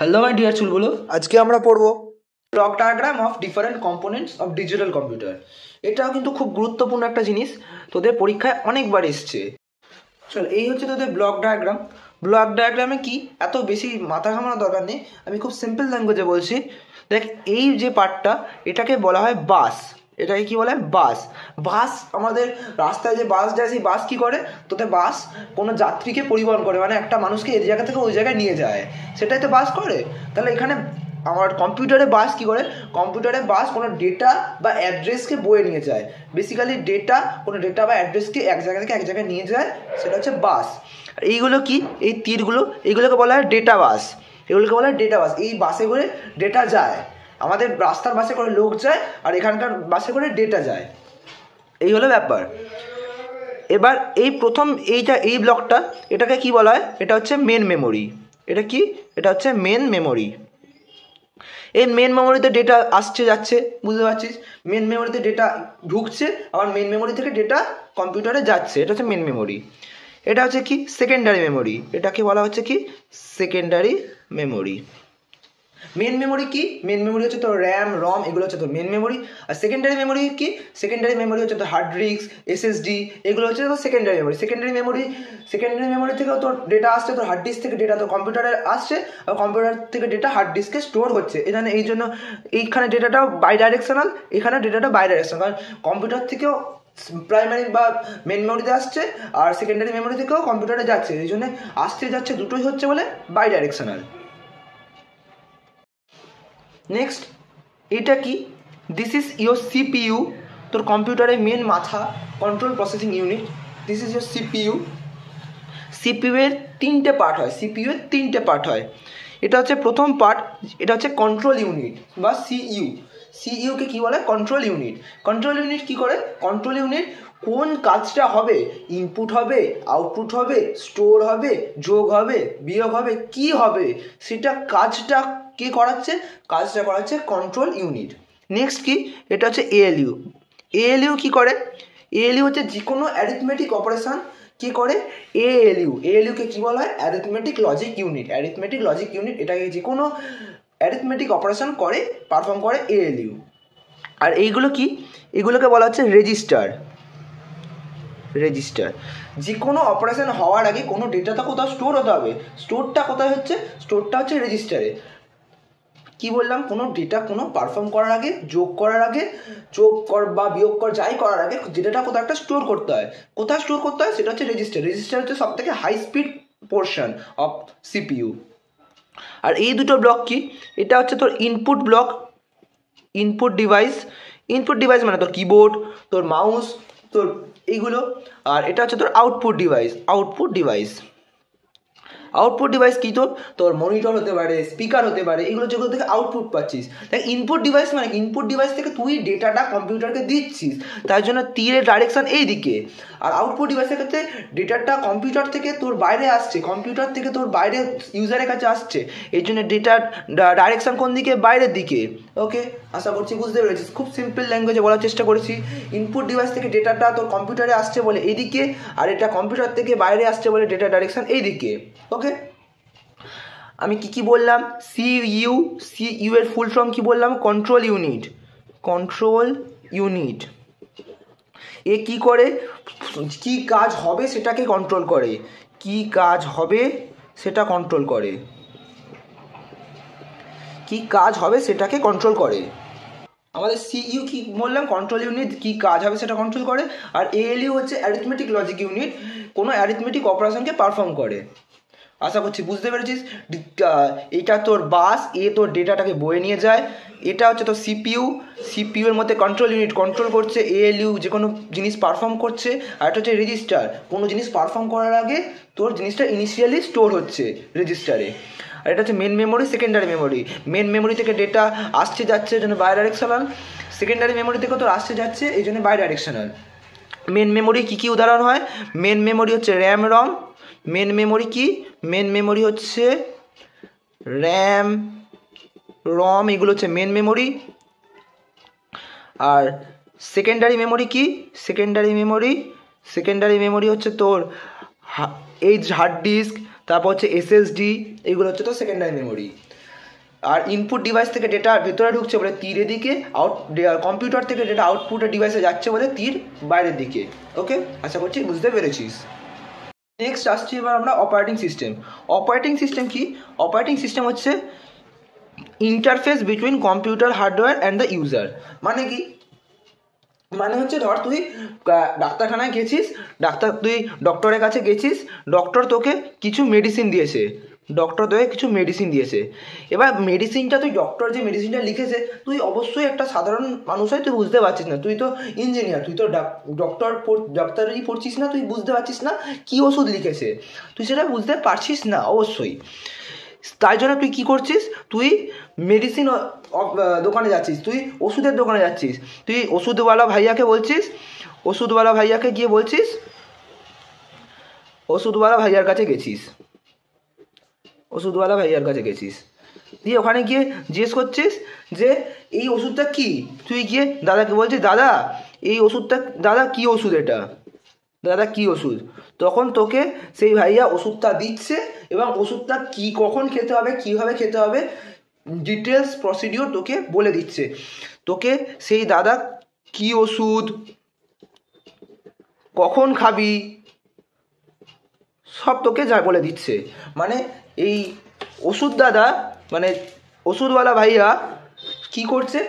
Hello my dear চুলগুলো, আজকে আমরা পড়ব block diagram of different components of digital computer. এটাও কিন্তু খুব গুরুত্বপূর্ণ একটা জিনিস, তোদের পরীক্ষায় অনেকবার এসছে। চল, এই হচ্ছে তোদের ব্লক ডায়াগ্রাম। ব্লক ডায়াগ্রামে কি এত বেশি মাথা ঘামানোর দরকার নেই, আমি খুব সিম্পল ল্যাঙ্গুয়েজে বলছি। দেখ, এই যে পার্টটা, এটাকে বলা হয় বাস। এটাকে কি বলা হয়? বাস। বাস আমাদের রাস্তায় যে বাস যায়, সেই বাস কি করে? তোদের বাস কোনো যাত্রীকে পরিবহন করে, মানে একটা মানুষকে এই জায়গা থেকে ওই জায়গায় নিয়ে যায়, সেটাই তো বাস করে। তাহলে এখানে আমার কম্পিউটারে বাস কি করে? কম্পিউটারে বাস কোনো ডেটা বা অ্যাড্রেসকে বয়ে নিয়ে যায়। বেসিক্যালি কোনো ডেটা বা অ্যাড্রেসকে এক জায়গা থেকে এক জায়গায় নিয়ে যায়, সেটা হচ্ছে বাস। আর এইগুলো কি? এই তীরগুলো, এইগুলোকে বলা হয় ডেটা বাস। এগুলোকে বলা হয় ডেটা বাস। এই বাসে করে ডেটা যায়। আমাদের রাস্তার বাসে করে লোক যায়, আর এখানকার বাসে করে ডেটা যায়। এই হলো ব্যাপার। এবার এই প্রথম এই ব্লকটা, এটাকে কি বলা হয়? এটা হচ্ছে মেন মেমোরি। এটা কি? এটা হচ্ছে মেন মেমোরি। এই মেন মেমোরিতে ডেটা আসছে যাচ্ছে, বুঝতে পারছিস? মেন মেমোরিতে ডেটা ঢুকছে, আবার মেন মেমোরি থেকে ডেটা কম্পিউটারে যাচ্ছে, এটা হচ্ছে মেন মেমোরি। এটা হচ্ছে কি? Secondary memory. এটাকে বলা হচ্ছে কি? Secondary memory. মেন মেমোরি কি? মেন মেমোরি হচ্ছে তোর র্যাম, রম, এগুলো হচ্ছে তোর মেন মেমোরি। আর সেকেন্ডারি মেমোরি কি? সেকেন্ডারি মেমোরি হচ্ছে তোর হার্ড ডিস্ক, এসএসডি, এগুলো হচ্ছে তোর সেকেন্ডারি মেমোরি। সেকেন্ডারি মেমোরি থেকেও তোর ডেটা আসছে, তোর হার্ড ডিস্ক থেকে ডেটা তোর কম্পিউটারে আসছে, আর কম্পিউটার থেকে ডেটা হার্ড ডিস্কে স্টোর হচ্ছে। এখানে এই জন্য এইখানে ডেটাটাও বাই ডাইরেকশনাল, এখানে ডেটাটা বাই ডাইরেকশনাল। কারণ কম্পিউটার থেকেও প্রাইমারি বা মেন মেমোরিতে আসছে, আর সেকেন্ডারি মেমোরি থেকেও কম্পিউটারে যাচ্ছে। এই জন্য আসছে যাচ্ছে দুটোই হচ্ছে বলে বাই ডাইরেকশনাল। নেক্সট, এটা কি? দিস ইজ ইয়োর সিপিইউ, তোর কম্পিউটারের মেন মাথা, control processing unit. This is your CPU. CPU এর তিনটে পার্ট হয়। এটা হচ্ছে প্রথম পার্ট, এটা হচ্ছে কন্ট্রোল ইউনিট বা সিইউ। সিইউকে কি বলে? Control unit. কন্ট্রোল ইউনিট কি করে? কন্ট্রোল ইউনিট কোন কাজটা হবে, ইনপুট হবে, আউটপুট হবে, স্টোর হবে, যোগ হবে, বিয়োগ হবে, কি হবে, সেটা কাজটা কে করাচ্ছে? কাজটা করাচ্ছে কন্ট্রোল ইউনিট। নেক্সট কি? এটা হচ্ছে এএলইউ। এএলইউ কি করে? এএলইউ হচ্ছে যে কোনো অ্যারিথমেটিক অপারেশন কি করে? এএলইউকে কি বলা হয়? Arithmetic logic unit. এটাকে যে কোনো অ্যারিথমেটিক অপারেশন করে, পারফর্ম করে এএলইউ। আর এইগুলো কি? এগুলোকে বলা হচ্ছে রেজিস্টার। যে কোনো অপারেশন হওয়ার আগে কোনো ডেটাটা কোথাও স্টোর হতে হবে। স্টোরটা কোথায় হচ্ছে? স্টোরটা হচ্ছে রেজিস্টারে। কি বললাম? কোনো ডেটা কোনো পারফর্ম করার আগে, যোগ করার আগে, বা বিয়োগ যাই করার আগে ডেটাটা কোথাও একটা স্টোর করতে হয়। কোথায় স্টোর করতে হয়? সেটা হচ্ছে রেজিস্টার। রেজিস্টার হচ্ছে সব থেকে high speed portion of CPU. আর এই দুটো ব্লক কি? এটা হচ্ছে তোর ইনপুট ব্লক, ইনপুট ডিভাইস মানে তোর কিবোর্ড, তোর মাউস, তোর এইগুলো। আর এটা হচ্ছে তোর আউটপুট ডিভাইস। আউটপুট ডিভাইস কি? তোর মনিটর হতে পারে, স্পিকার হতে পারে, এগুলো যেগুলো থেকে আউটপুট পাচ্ছিস। দেখ, ইনপুট ডিভাইস মানে ইনপুট ডিভাইস থেকে তুই ডেটাটা কম্পিউটারকে দিচ্ছিস, তার জন্য তীরের ডাইরেকশন এই দিকে। আর আউটপুট ডিভাইসের ক্ষেত্রে ডেটাটা কম্পিউটার থেকে তোর বাইরে আসছে, কম্পিউটার থেকে তোর বাইরে ইউজারের কাছে আসছে, এই জন্য ডেটার ডাইরেকশন কোন দিকে? বাইরের দিকে। ওকে, আশা করছি বুঝতে পেরেছিস। খুব সিম্পল ল্যাঙ্গুয়েজে বলার চেষ্টা করেছি। ইনপুট ডিভাইস থেকে ডেটাটা তোর কম্পিউটারে আসছে বলে এইদিকে, আর এটা কম্পিউটার থেকে বাইরে আসছে বলে ডেটা ডাইরেকশন এইদিকে। ওকে, আমি কি বললাম? সিইউ এর ফুল ফর্ম কি বললাম? Control unit. এ কি করে? কি কাজ হবে সেটাকে কন্ট্রোল করে। আমাদের সিইউ কি বললাম? কন্ট্রোল ইউনিট, কি কাজ হবে সেটা কন্ট্রোল করে। আর এএলইউ হচ্ছে অ্যারিথমেটিক লজিক ইউনিট, কোনো অ্যারিথমেটিক অপারেশনকে পারফর্ম করে। আশা করছি বুঝতে পেরেছিস। এটা তোর বাস, তোর ডেটাটাকে বয়ে নিয়ে যায়। এটা হচ্ছে তোর সিপিইউ এর মধ্যে কন্ট্রোল ইউনিট কন্ট্রোল করছে, এএলইউ যে কোনো জিনিস পারফর্ম করছে। আর এটা হচ্ছে রেজিস্টার, কোনো জিনিস পারফর্ম করার আগে তোর জিনিসটা ইনিশিয়ালি স্টোর হচ্ছে রেজিস্টারে। আর এটা হচ্ছে main memory, secondary memory. Main memory থেকে ডেটা আসছে যাচ্ছে, এই জন্য বাই ডাইরেকশনাল। সেকেন্ডারি মেমোরি থেকে তোর আসছে যাচ্ছে, এই জন্য বাই ডাইরেকশনাল। মেন মেমোরি কী উদাহরণ হয়? মেন মেমোরি হচ্ছে র্যাম, রম। মেন মেমোরি হচ্ছে র্যাম, রম, এগুলো হচ্ছে মেন মেমোরি। আর সেকেন্ডারি মেমোরি কি? সেকেন্ডারি মেমোরি হচ্ছে তোর হার্ড ডিস্ক, তারপর হচ্ছে এসএসডি, এগুলো হচ্ছে তোর সেকেন্ডারি মেমোরি। আর ইনপুট ডিভাইস থেকে ডেটা ভেতরে ঢুকছে বলে তীর এদিকে, কম্পিউটার থেকে ডেটা আউটপুটের ডিভাইসে যাচ্ছে বলে তীর বাইরের দিকে। ওকে, আশা করছি বুঝতে পেরেছিস। নেক্সট আসছি এবার আমরা অপারেটিং সিস্টেম। অপারেটিং সিস্টেম কি? অপারেটিং সিস্টেম হচ্ছে interface between computer hardware and the user. মানে কি? মানে হচ্ছে ধর তুই ডাক্তারখানায় গেছিস, তুই ডক্টরের কাছে গেছিস, ডক্টর তোকে কিছু মেডিসিন দিয়েছে। এবার মেডিসিনটা তুই ডক্টর যে মেডিসিনটা লিখেছে তুই অবশ্যই একটা সাধারণ মানুষ হয়, তুই বুঝতে পারছিস না, তুই তো ইঞ্জিনিয়ার, তুই তো ডাক্তারি পড়ছিস না, তুই বুঝতে পারছিস না কী ওষুধ লিখেছে, তুই সেটা বুঝতে পারছিস না অবশ্যই। তাই জন্য তুই কী করছিস, তুই মেডিসিন দোকানে যাচ্ছিস, তুই ওষুধের দোকানে যাচ্ছিস, তুই ওষুধওয়ালা ভাইয়াকে গিয়ে বলছিস, ওষুধওয়ালা ভাইয়ার কাছে গেছিস, দিয়ে ওখানে গিয়ে জিজ্ঞেস করছিস যে এই ওষুধটা কি, তুই গিয়ে দাদাকে বলছিস দাদা এই ওষুধটা, দাদা কী ওষুধ এটা, দাদা কী ওষুধ, তখন তোকে সেই ভাইয়া ওষুধটা দিচ্ছে এবং ওষুধটা কী, কখন খেতে হবে, কীভাবে খেতে হবে, ডিটেলস প্রসিডিওর তোকে বলে দিচ্ছে। তোকে সেই দাদা কী ওষুধ, কখন খাবি, সব তোকে যা বলে দিচ্ছে। মানে এই ওষুধওয়ালা ভাইয়া কি করছে,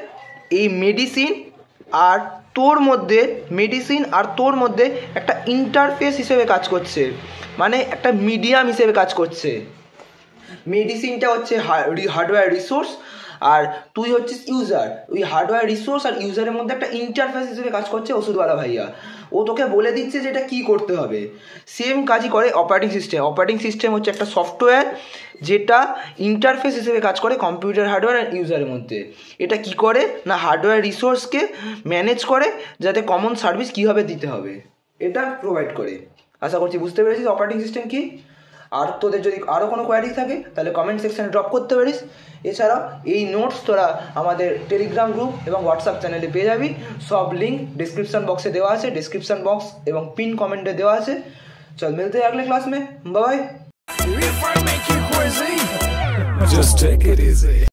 এই মেডিসিন আর তোর মধ্যে একটা ইন্টারফেস হিসেবে কাজ করছে, মানে একটা মিডিয়াম হিসেবে কাজ করছে। মেডিসিনটা হচ্ছে হার্ডওয়্যার রিসোর্স আর তুই হচ্ছিস ইউজার। ওই হার্ডওয়্যার রিসোর্স আর ইউজারের মধ্যে একটা ইন্টারফেস হিসেবে কাজ করছে ওষুধওয়ালা ভাইয়া। ও তোকে বলে দিচ্ছে যে এটা কী করতে হবে। সেম কাজই করে অপারেটিং সিস্টেম। অপারেটিং সিস্টেম হচ্ছে একটা সফটওয়্যার যেটা ইন্টারফেস হিসেবে কাজ করে কম্পিউটার হার্ডওয়্যার আর ইউজারের মধ্যে। এটা কি করে না, হার্ডওয়্যার রিসোর্সকে ম্যানেজ করে যাতে কমন সার্ভিস কীভাবে দিতে হবে এটা প্রোভাইড করে। আশা করছি বুঝতে পেরেছিস অপারেটিং সিস্টেম কী। আর তোদের যদি আরও কোনো কোয়ারি থাকে তাহলে কমেন্ট সেকশানে ড্রপ করতে পারিস। এছাড়াও এই নোটস তোরা আমাদের টেলিগ্রাম গ্রুপ এবং হোয়াটসঅ্যাপ চ্যানেলে পেয়ে যাবি। সব লিঙ্ক ডিসক্রিপশন বক্সে দেওয়া আছে, ডিসক্রিপশন বক্স এবং পিন কমেন্টে দেওয়া আছে। चल मिलते हैं अगले क्लास में, बाय।